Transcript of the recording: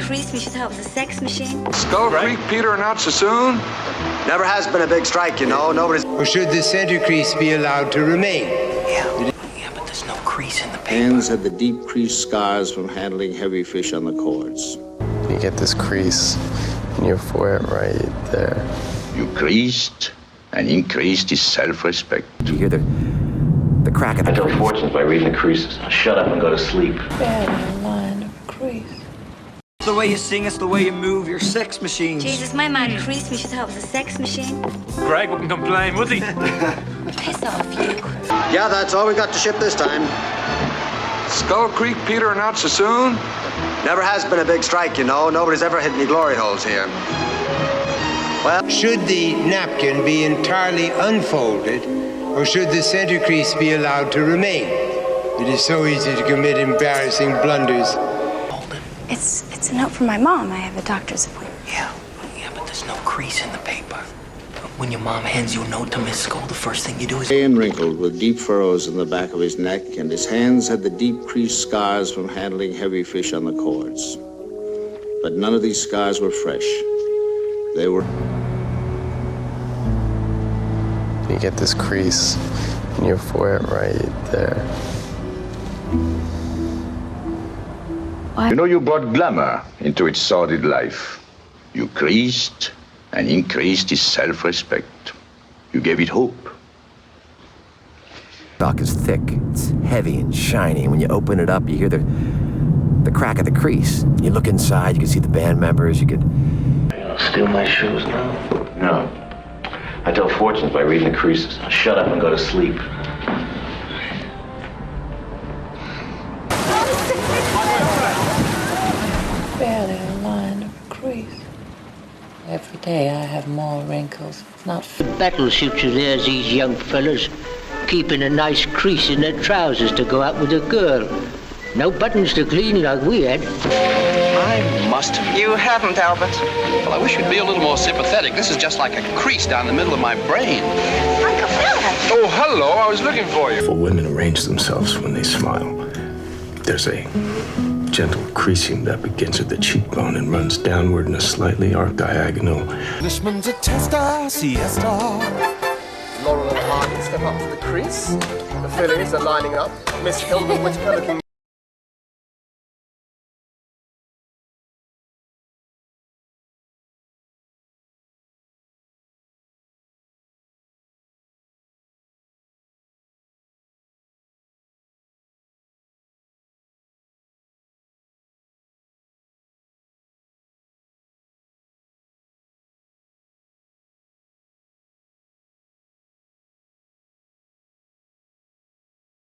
crease me, she thought it was a sex machine. Skull Creek, Peter, not so soon? Never has been a big strike, you know. Nobody's... Or should the center crease be allowed to remain? Yeah, but there's no crease in the paper. Hands had the deep crease scars from handling heavy fish on the cords. You get this crease in your forehead right there. You creased and increased his self-respect. You hear the crack of the... I tell fortunes by reading the creases. Shut up and go to sleep. Barely line of crease. It's the way you sing, it's the way you move, you're sex machines. Jesus, my man creased me, she thought it was a sex machine. Greg wouldn't complain, would he? Piss off, you. Yeah, that's all we got to ship this time. Skull Creek, Peter, not so soon? Never has been a big strike, you know. Nobody's ever hit any glory holes here. Well, Should the napkin be entirely unfolded, or should the center crease be allowed to remain? It is so easy to commit embarrassing blunders. Hold it. It's a note from my mom. I have a doctor's appointment. Yeah, but there's no crease in the paper. When your mom hands you a note to Miss Skull, the first thing you do is... And wrinkled with deep furrows in the back of his neck, and his hands had the deep crease scars from handling heavy fish on the cords. But none of these scars were fresh. They were... You get this crease in your forehead right there. You know, you brought glamour into its sordid life. You creased and increased his self-respect. You gave it hope. Stock is thick, it's heavy and shiny. When you open it up, you hear the crack of the crease. You look inside, you can see the band members, you could... You know, steal my shoes now? No. I tell fortunes by reading the creases. Shut up and go to sleep. Barely a line of crease. Every day I have more wrinkles. Not Battleships are there, these young fellas, keeping a nice crease in their trousers to go out with a girl. No buttons to clean like we had. I must have... You haven't, Albert. Well, I wish you'd be a little more sympathetic. This is just like a crease down the middle of my brain. Uncle Philip! Oh, hello, I was looking for you. For women arrange themselves when they smile. There's a gentle creasing that begins at the cheekbone and runs downward in a slightly arced diagonal. Punishment's a testa, siesta. Laurel and Hardy step up to the crease. The fillies are lining up. Miss Hilda Whittaker looking